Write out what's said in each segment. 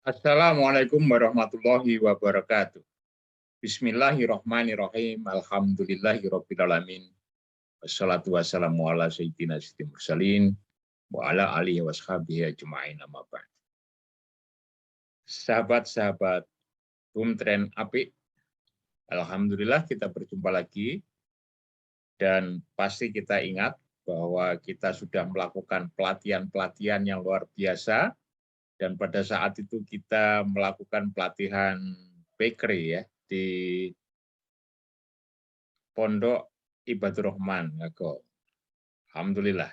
Assalamualaikum warahmatullahi wabarakatuh. Bismillahirrahmanirrahim. Alhamdulillahirrabbilalamin. Wassalatu wassalamu ala sayyidina sayyidil mursalin wa ala alihi washabihi ajma'in amma ba'd. Sahabat-sahabat Boom Tren Apik, alhamdulillah kita berjumpa lagi dan pasti kita ingat bahwa kita sudah melakukan pelatihan-pelatihan yang luar biasa dan pada saat itu kita melakukan pelatihan bakery ya di Pondok Ibadur Rahman, Ngago. Alhamdulillah.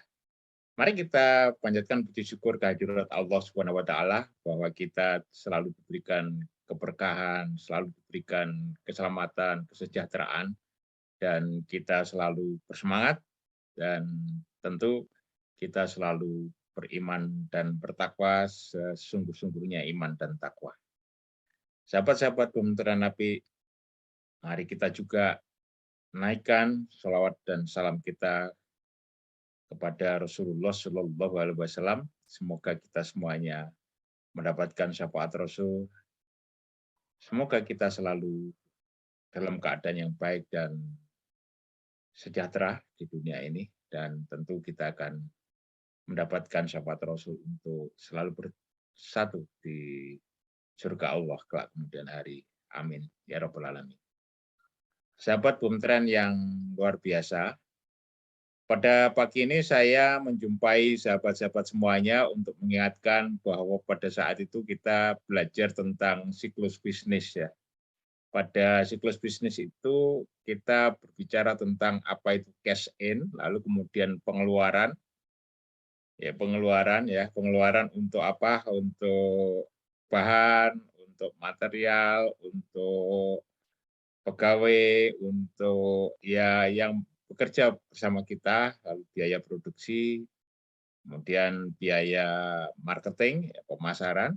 Mari kita panjatkan puji syukur kehadirat Allah Subhanahu wa taala bahwa kita selalu diberikan keberkahan, selalu diberikan keselamatan, kesejahteraan dan kita selalu bersemangat dan tentu kita selalu beriman dan bertakwa sesungguh-sungguhnya iman dan takwa. Sahabat-sahabat pembenaran Nabi, mari kita juga naikkan sholawat dan salam kita kepada Rasulullah Shallallahu Alaihi Wasallam. Semoga kita semuanya mendapatkan syafaat Rasul. Semoga kita selalu dalam keadaan yang baik dan sejahtera di dunia ini. Dan tentu kita akan mendapatkan syafaat Rasul untuk selalu bersatu di surga Allah kelak kemudian hari. Amin. Ya Rabbal Alamin. Sahabat Boomtren yang luar biasa, pada pagi ini saya menjumpai sahabat-sahabat semuanya untuk mengingatkan bahwa pada saat itu kita belajar tentang siklus bisnis ya. Pada siklus bisnis itu kita berbicara tentang apa itu cash in, lalu kemudian pengeluaran. Ya, pengeluaran untuk apa? Untuk bahan, untuk material, untuk pegawai, untuk ya yang bekerja bersama kita, lalu biaya produksi, kemudian biaya marketing, pemasaran,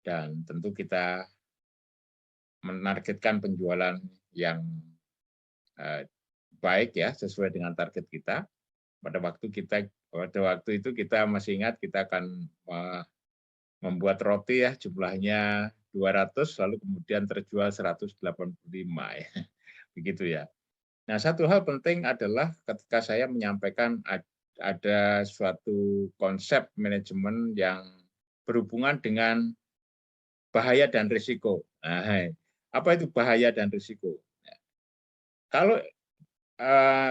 dan tentu kita menargetkan penjualan yang baik ya sesuai dengan target kita. Pada waktu itu kita masih ingat kita akan membuat roti ya jumlahnya 200 lalu kemudian terjual 185 ya. Begitu ya. Nah, satu hal penting adalah ketika saya menyampaikan ada suatu konsep manajemen yang berhubungan dengan bahaya dan risiko. Nah, apa itu bahaya dan risiko? Kalau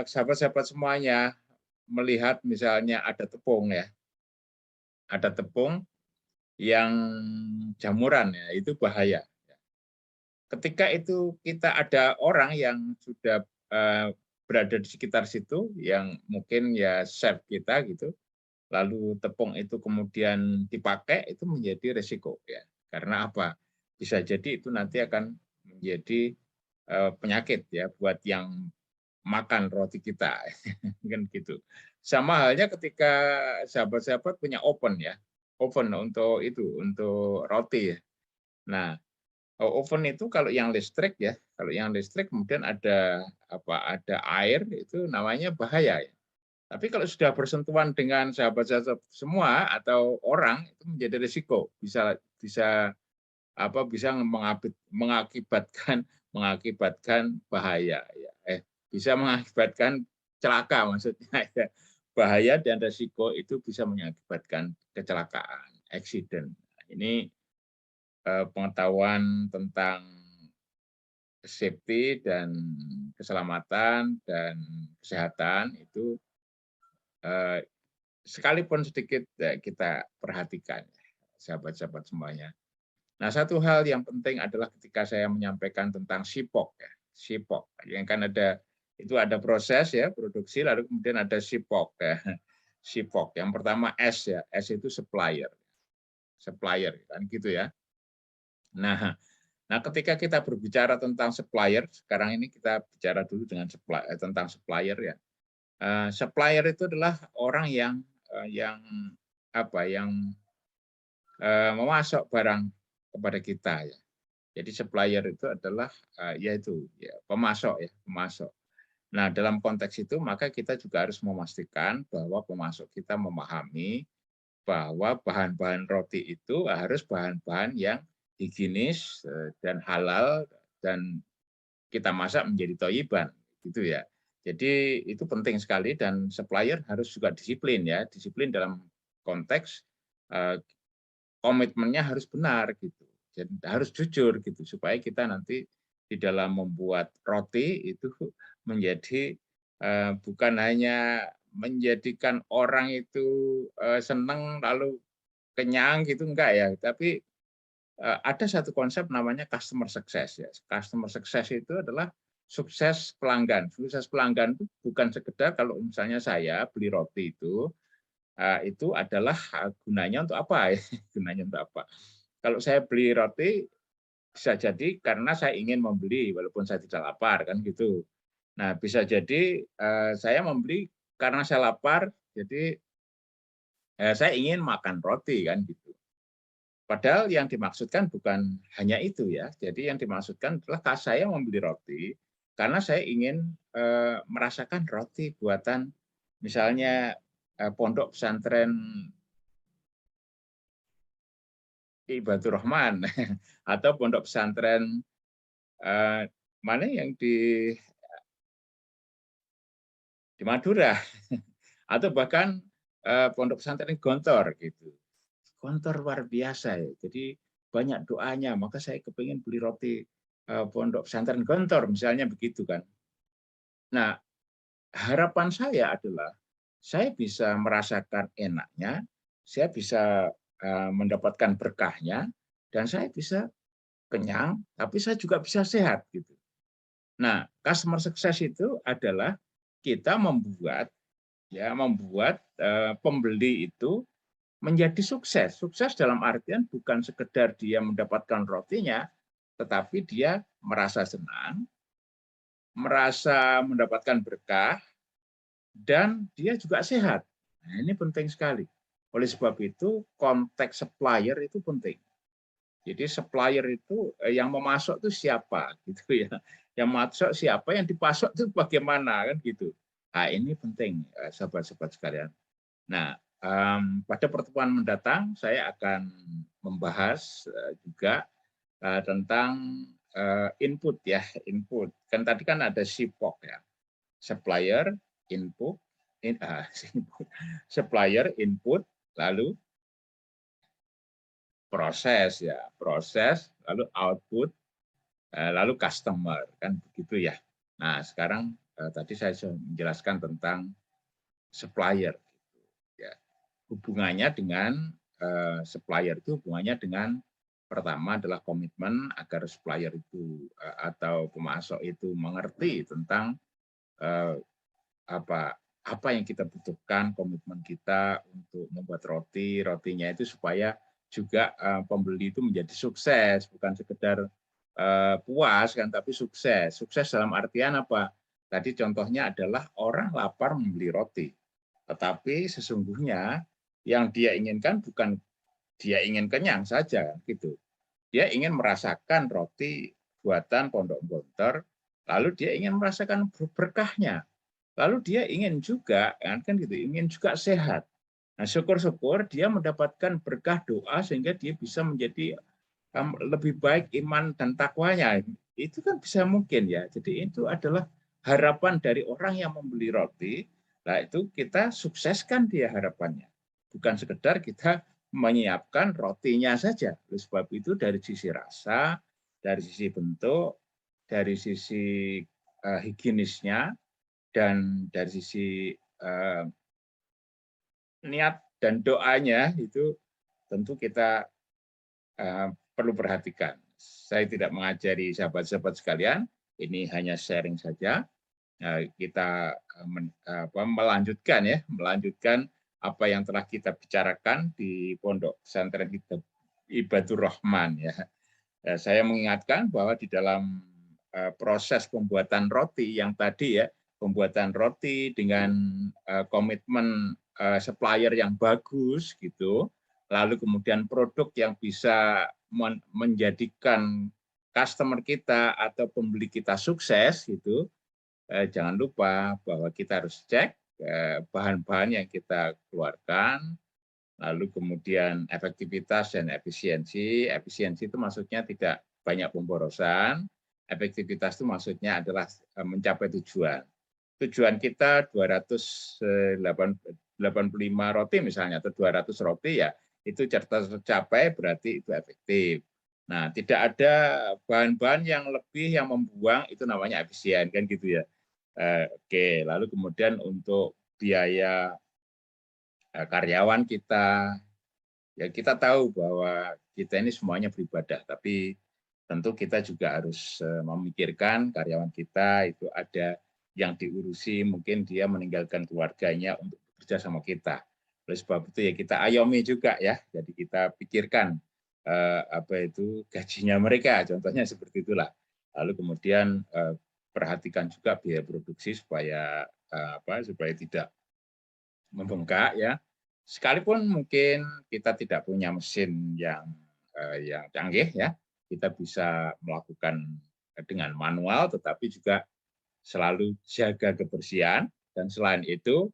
sahabat-sahabat semuanya melihat misalnya ada tepung ya, ada tepung yang jamuran ya, itu bahaya. Ketika itu kita ada orang yang sudah berada di sekitar situ yang mungkin ya chef kita gitu, lalu tepung itu kemudian dipakai itu menjadi resiko ya. Karena apa? Bisa jadi itu nanti akan menjadi penyakit ya buat yang makan roti kita kan gitu. Sama halnya ketika sahabat-sahabat punya oven ya, oven untuk roti ya. Nah, oven itu kalau yang listrik ya, kalau yang listrik kemudian ada air itu namanya bahaya ya. Tapi kalau sudah bersentuhan dengan sahabat-sahabat semua atau orang itu menjadi risiko, bisa bisa mengakibatkan mengakibatkan bahaya ya. Bisa mengakibatkan celaka maksudnya ya. Bahaya dan risiko itu bisa mengakibatkan kecelakaan, accident. Ini pengetahuan tentang safety dan keselamatan dan kesehatan itu sekalipun sedikit kita perhatikan, sahabat-sahabat semuanya. Nah, satu hal yang penting adalah ketika saya menyampaikan tentang SIPOK, ya, SIPOK, yang kan ada proses ya produksi, lalu kemudian ada SIPOK, ya. SIPOK. Yang pertama S ya, S itu supplier, supplier kan gitu ya. Nah, ketika kita berbicara tentang supplier, sekarang ini kita bicara dulu tentang supplier ya. Supplier itu adalah orang yang memasok barang kepada kita ya. Jadi supplier itu adalah yaitu ya, pemasok ya, pemasok. Nah, dalam konteks itu maka kita juga harus memastikan bahwa pemasok kita memahami bahwa bahan-bahan roti itu harus bahan-bahan yang higienis dan halal dan kita masak menjadi toyiban, gitu ya. Jadi itu penting sekali dan supplier harus juga disiplin ya, disiplin dalam konteks komitmennya harus benar gitu. Jadi harus jujur gitu supaya kita nanti di dalam membuat roti itu menjadi bukan hanya menjadikan orang itu senang lalu kenyang gitu enggak ya, tapi ada satu konsep namanya customer success ya. Customer success itu adalah sukses pelanggan. Sukses pelanggan itu bukan sekedar kalau misalnya saya beli roti itu adalah gunanya untuk apa ya? Gunanya untuk apa? Kalau saya beli roti bisa jadi karena saya ingin membeli walaupun saya tidak lapar kan gitu. Nah, bisa jadi saya membeli karena saya lapar, jadi saya ingin makan roti kan gitu. Padahal yang dimaksudkan bukan hanya itu ya. Jadi yang dimaksudkan adalah saya membeli roti karena saya ingin merasakan roti buatan misalnya pondok pesantren Ibadur Rahman atau pondok pesantren mana yang di Madura atau bahkan pondok pesantren Gontor gitu. Gontor luar biasa ya. Jadi banyak doanya, maka saya kepingin beli roti pondok pesantren Gontor misalnya begitu kan. Nah, harapan saya adalah saya bisa merasakan enaknya, saya bisa mendapatkan berkahnya, dan saya bisa kenyang, tapi saya juga bisa sehat gitu. Nah, customer success itu adalah kita membuat pembeli itu menjadi sukses. Sukses dalam artian bukan sekedar dia mendapatkan rotinya, tetapi dia merasa senang, merasa mendapatkan berkah, dan dia juga sehat. Nah, ini penting sekali. Oleh sebab itu, konteks supplier itu penting. Jadi supplier itu yang memasok itu siapa gitu ya. Yang masuk siapa, yang dipasok itu bagaimana kan gitu. Nah, ini penting sahabat-sahabat sekalian. Nah, pada pertemuan mendatang saya akan membahas juga tentang input ya, input. Kan tadi kan ada SIPOK ya. Supplier, input, supplier, input, lalu proses ya, proses, lalu output, lalu customer kan begitu ya. Nah, sekarang tadi saya sudah menjelaskan tentang supplier ya. Hubungannya dengan supplier itu hubungannya dengan pertama adalah komitmen agar supplier itu atau pemasok itu mengerti tentang apa apa yang kita butuhkan, komitmen kita untuk membuat roti, rotinya itu supaya juga pembeli itu menjadi sukses, bukan sekedar puas kan, tapi sukses. Sukses dalam artian apa? Tadi contohnya adalah orang lapar membeli roti, tetapi sesungguhnya yang dia inginkan bukan dia ingin kenyang saja gitu. Dia ingin merasakan roti buatan Pondok Gontor, lalu dia ingin merasakan berkahnya. Lalu dia ingin juga kan gitu, ingin juga sehat. Nah, syukur-syukur dia mendapatkan berkah doa sehingga dia bisa menjadi lebih baik iman dan takwanya. Itu kan bisa mungkin ya. Jadi itu adalah harapan dari orang yang membeli roti. Nah, itu kita sukseskan dia harapannya. Bukan sekedar kita menyiapkan rotinya saja. Oleh sebab itu dari sisi rasa, dari sisi bentuk, dari sisi higienisnya, dan dari sisi niat dan doanya itu tentu kita perlu perhatikan. Saya tidak mengajari sahabat-sahabat sekalian, ini hanya sharing saja. Kita melanjutkan ya, melanjutkan apa yang telah kita bicarakan di Pondok Pesantren Ibadur Rahman ya. Saya mengingatkan bahwa di dalam proses pembuatan roti yang tadi ya, pembuatan roti dengan komitmen supplier yang bagus gitu, lalu kemudian produk yang bisa menjadikan customer kita atau pembeli kita sukses gitu, jangan lupa bahwa kita harus cek bahan-bahan yang kita keluarkan, lalu kemudian efektivitas dan efisiensi. Efisiensi itu maksudnya tidak banyak pemborosan, efektivitas itu maksudnya adalah mencapai tujuan. Tujuan kita 285 roti misalnya, atau 200 roti ya, itu tercapai berarti itu efektif. Nah, tidak ada bahan-bahan yang lebih yang membuang, itu namanya efisien, kan gitu ya. Oke, lalu kemudian untuk biaya karyawan kita, ya kita tahu bahwa kita ini semuanya beribadah, tapi tentu kita juga harus memikirkan karyawan kita itu ada yang diurusi, mungkin dia meninggalkan keluarganya untuk bekerja sama kita. Oleh sebab itu ya kita ayomi juga ya, jadi kita pikirkan apa itu gajinya mereka, contohnya seperti itulah. Lalu kemudian perhatikan juga biaya produksi supaya supaya tidak membengkak ya. Sekalipun mungkin kita tidak punya mesin yang canggih ya, kita bisa melakukan dengan manual, tetapi juga selalu jaga kebersihan. Dan selain itu,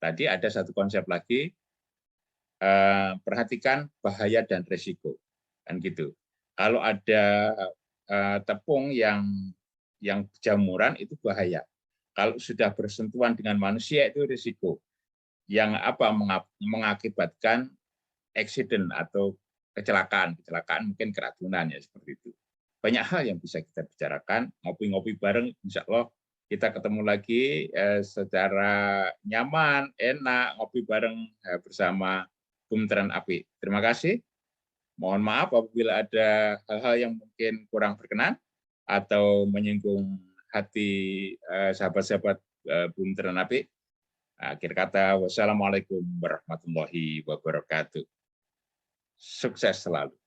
tadi ada satu konsep lagi, perhatikan bahaya dan risiko, kan gitu. Kalau ada tepung yang jamuran itu bahaya. Kalau sudah bersentuhan dengan manusia itu risiko yang mengakibatkan accident atau kecelakaan mungkin keracunan ya seperti itu. Banyak hal yang bisa kita bicarakan, ngopi-ngopi bareng, insya Allah kita ketemu lagi secara nyaman, enak, ngopi bareng bersama Bunteran Api. Terima kasih. Mohon maaf apabila ada hal-hal yang mungkin kurang berkenan atau menyinggung hati sahabat-sahabat Bunteran Api. Akhir kata, wassalamualaikum warahmatullahi wabarakatuh. Sukses selalu.